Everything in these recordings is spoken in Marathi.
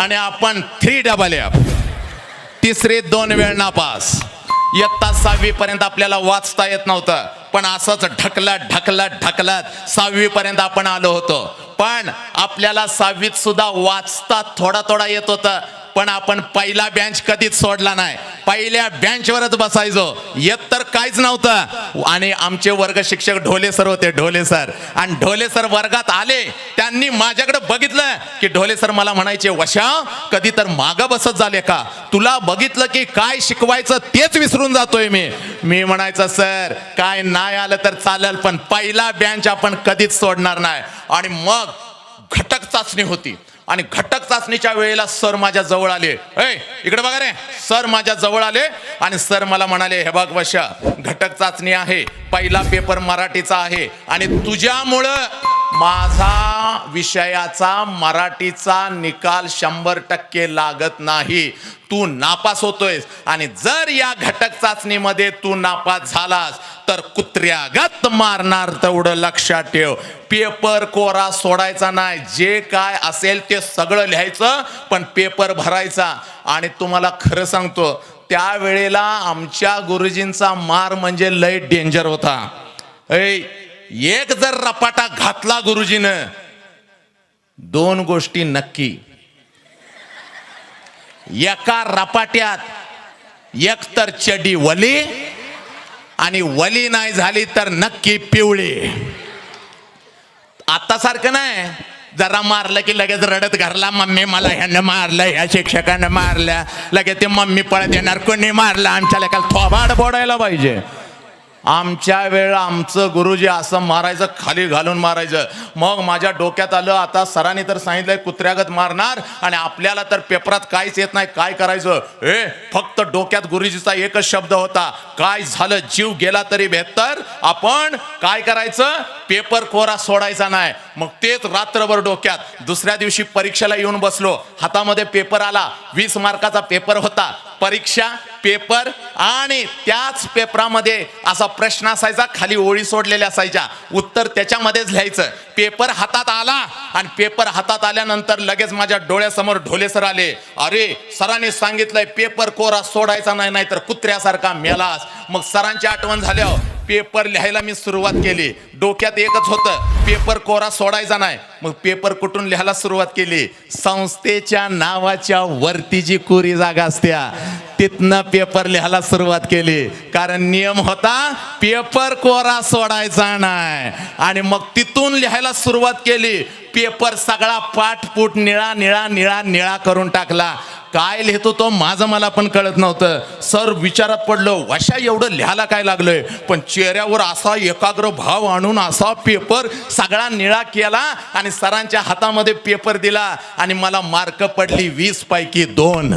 आणि आपण 3FF, तिसरी 2 वेळ नापास. इयत्ता 6वी पर्यंत आपल्याला वाचता येत नव्हतं, पण असंच ढकलत 6वी पर्यंत आपण आलो होतो. पण आपल्याला 6वीत सुद्धा वाचता थोडा येत होतं, पण आपण पहिला बेंच कधीच सोडला नाही. पहिल्या बेंचवरच बसायचो, येत तर काहीच नव्हतं. आणि आमचे वर्ग शिक्षक ढोले सर होते, ढोले सर. आणि ढोले सर वर्गात आले, त्यांनी माझ्याकडे बघितलं की ढोले सर मला म्हणायचे, वशा कधी तर मागं बसत झाले का? तुला बघितलं की काय शिकवायचं तेच विसरून जातोय मी म्हणायचं सर काय नाही आलं तर चालेल, पण पहिला बेंच आपण कधीच सोडणार नाही. आणि मग घटक चाचणी होती, आणि घटक चाचणीच्या वेळेला सर माझ्या जवळ आले. इकडे बघा रे. सर माझ्या जवळ आले आणि सर मला म्हणाले, हे बघ वशा, घटक चाचणी आहे, पहिला पेपर मराठीचा आहे, आणि तुझ्यामुळं माझा विषयाचा मराठीचा निकाल 100% लागत नाही. तू नापास होतोयस, आणि जर या घटक चाचणीमध्ये तू नापास झालास तर कुत्र्यागत मारणार, तेवढं लक्षात ठेव. पेपर कोरा सोडायचा नाही, जे काय असेल ते सगळं लिहायचं, पण पेपर भरायचा. आणि तुम्हाला खरं सांगतो, त्यावेळेला आमच्या गुरुजींचा मार म्हणजे लय डेंजर होता. एक जर रपाटा घातला गुरुजीनं, 2 गोष्टी नक्की. एका रपाट्यात एक तर चडी वली, आणि वली नाही झाली तर नक्की पिवळी. आता सारखं नाही, जरा मारलं की लगेच रडत घरला, मम्मी मला ह्यानं मारलं, ह्या शिक्षकानं मारल्या, लगेच ते मम्मी पळत येणार, कोणी मारलं, आमच्या लेकाला थोबाड फोडायला पाहिजे. आमच्या वेळेला आमचं गुरुजी असं मारायचं, खाली घालून मारायचं. मग माझ्या डोक्यात आलं, आता सरांनी तर सांगितलंय कुत्र्यागत मारणार, आणि आपल्याला तर पेपरात काहीच येत नाही, काय करायचं? फक्त डोक्यात गुरुजीचा एकच शब्द होता, काय झालं जीव गेला तरी बेहतर, आपण काय करायचं, पेपर कोरा सोडायचा नाही. मग तेच रात्रभर डोक्यात. दुसऱ्या दिवशी परीक्षेला येऊन बसलो, हातामध्ये पेपर आला, 20 मार्काचा पेपर होता. परीक्षा, पेपर, आणि त्याच पेपरामध्ये असा प्रश्न असायचा, खाली ओळी सोडलेल्या असायच्या, उत्तर त्याच्यामध्येच लिहायचं. पेपर हातात आला, आणि पेपर हातात आल्यानंतर लगेच माझ्या डोळ्यासमोर ढोले सर आले. अरे सरांनी सांगितलंय पेपर कोरा सोडायचा नाही, नाहीतर कुत्र्यासारखा मेलास. मग सरांची आठवण झाल्यावर पेपर लिहायला मी सुरुवात केली. डोक्यात एकच होतं, पेपर कोरा सोडायचा नाही. मग पेपर कुठून लिहायला सुरुवात केली? संस्थेच्या नावाच्या वरती जी कोरी जागा असत्या, तिथनं पेपर लिहायला सुरुवात केली. कारण नियम होता, पेपर कोरा सोडायचा नाही. आणि मग तिथून लिहायला सुरुवात केली. पेपर सगळा पाठपुट निळा निळा निळा निळा करून टाकला. काय लिहितो तो माझं मला पण कळत नव्हतं. सर विचारात पडलो, वशा एवढं लिहायला काय लागलंय? पण चेहऱ्यावर असा एकाग्र भाव आणून असा पेपर सगळा निळा केला, आणि सरांच्या हातामध्ये पेपर दिला, आणि मला मार्क पडली 20 पैकी 2.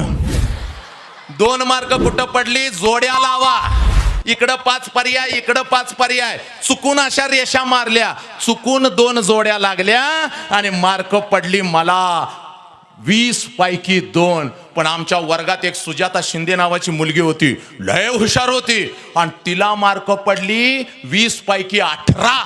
2 मार्क कुठं पडली? जोड्या लावा. इकडं 5 पर्याय, इकडं 5 पर्याय, चुकून अशा रेषा मारल्या, चुकून 2 जोड्या लागल्या, आणि मार्क पडली मला 20 पैकी 2. पण आमच्या वर्गात एक सुजाता शिंदे नावाची मुलगी होती, लय हुशार होती, आणि तिला मार्क पडली 20 पैकी 18.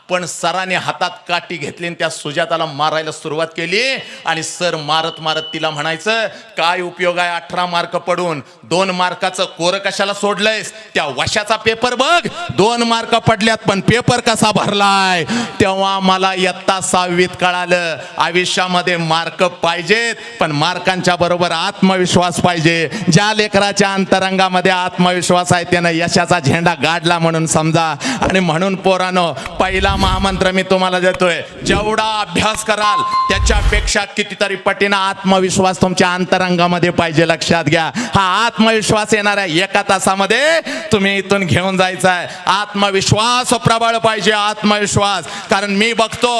पण सराने हातात काठी घेतली आणि त्या सुजाताला मारायला सुरुवात केली. आणि सर मारत मारत तिला म्हणायचं, काय उपयोग आहे 18 मार्क पडून? 2 मार्काचं कोरं कशाला सोडलंयस? त्या वशाचा पेपर बघ, 2 मार्क पडल्यात, पण पेपर कसा भरलाय? तेव्हा मला इयत्ता 6वीत कळालं, आयुष्यामध्ये मार्क पाहिजेत, पण मार्कांच्या बरोबर आत्मविश्वास पाहिजे. ज्या लेकराच्या अंतरंगामध्ये आत्मविश्वास आहे त्यानं यशाचा झेंडा गाडला म्हणून समजा. आणि म्हणून पोरानो, पहिला महामंत्र मी तुम्हाला देतोय, जेवढा अभ्यास कराल त्याच्यापेक्षा कितीतरी पटीने आत्मविश्वास तुमच्या अंतरंगामध्ये पाहिजे. लक्षात घ्या, हा आत्मविश्वास येणाऱ्या 1 तासामध्ये तुम्ही इथून घेऊन जायचा आहे. आत्मविश्वास प्रबळ पाहिजे, आत्मविश्वास. कारण मी बघतो,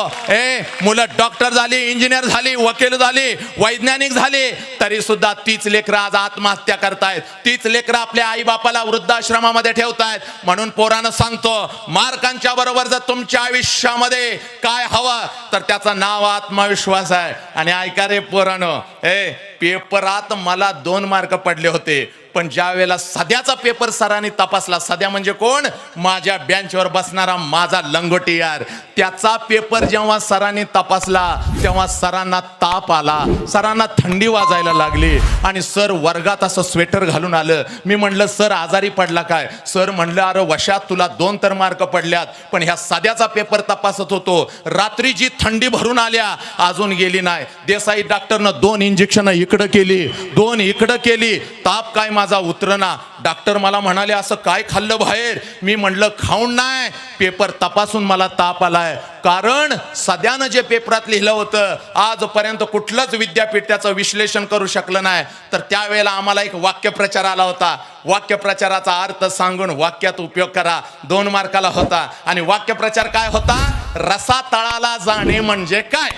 मुलं डॉक्टर झाली, इंजिनियर झाली, वकील झाली, वैज्ञानिक झाली, तरी सुद्धा तीच लेकरं आज आत्महत्या करतायत, तीच लेकरं आपल्या आई बापाला वृद्धाश्रमामध्ये ठेवतायत. म्हणून पोरानं सांगतो, मार्कांच्या बरोबर जर तुमच्या आयुष्यामध्ये काय हवं तर त्याचं नाव आत्मविश्वास आहे. आणि ऐका रे पोरांनो, पेपरात मला 2 मार्क पडले होते, पण ज्या वेळेला सध्याचा पेपर सरांनी तपासला, सध्या म्हणजे कोण, माझ्या बेंचवर बसणारा माझा लंगोटी यार, त्याचा पेपर जेव्हा सरांनी तपासला तेव्हा सरांना ताप आला, सरांना थंडी वाजायला लागली आणि सर वर्गात असं स्वेटर घालून आलं. मी म्हणलं सर आजारी पडला काय? सर म्हणलं अरे वशात तुला 2 तर मार्क पडल्यात, पण ह्या सध्याचा पेपर तपासत होतो, रात्री जी थंडी भरून आल्या अजून गेली नाही. देसाई डॉक्टरनं 2 इंजेक्शन इकडं केली, 2 इकडं केली, ताप काय माझा उतरना. डॉक्टर मला म्हणाले असं काय खाल्लं बाहेर? मी म्हणलं खाऊन नाही, पेपर तपासून मला ताप आलाय. कारण सध्यानं जे पेपरात लिहिलं होतं आजपर्यंत कुठलंच विद्यापीठ त्याचं विश्लेषण करू शकलं नाही. तर त्यावेळेला आम्हाला एक वाक्यप्रचार आला होता, वाक्यप्रचाराचा अर्थ सांगून वाक्यात उपयोग करा, 2 मार्काला होता. आणि वाक्यप्रचार काय होता? रसातळाला जाणे म्हणजे काय?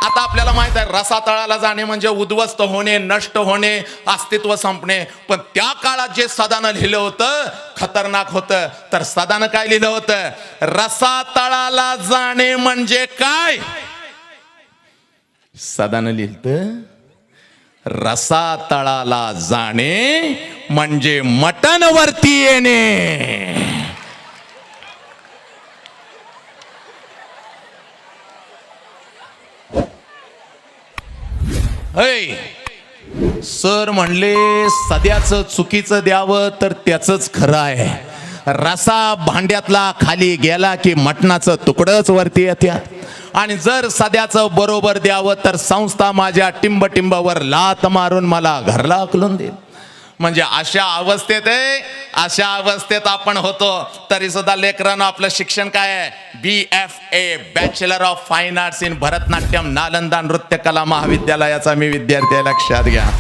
आता आपल्याला माहित आहे रसातळाला जाणे म्हणजे उद्ध्वस्त होणे, नष्ट होणे, अस्तित्व संपणे. पण त्या काळात जे सदानं लिहिलं होतं खतरनाक होतं. तर सदानं काय लिहिलं होतं? रसातळाला जाणे म्हणजे काय? सदानं लिहिलं रसातळाला जाणे म्हणजे मटण वरती येणे. सर म्हणले सध्याचं चुकीचं द्यावं तर त्याचंच खरं आहे. रसा भांड्यातला खाली गेला की मटणाचं तुकडंच वरती येत्यात आणि जर सध्याचं बरोबर द्यावं तर संस्था माझ्या टिंबटिंबावर लात मारून मला घरला हकलून देईल. म्हणजे अशा अवस्थेत आहे, अशा अवस्थेत आपण होतो. तरी सुद्धा लेकरांना आपलं शिक्षण काय आहे? BFA bachelor of fine arts in Bharatanatyam Nalanda नृत्य कला महाविद्यालयाचा मी विद्यार्थी आहे, लक्षात घ्या.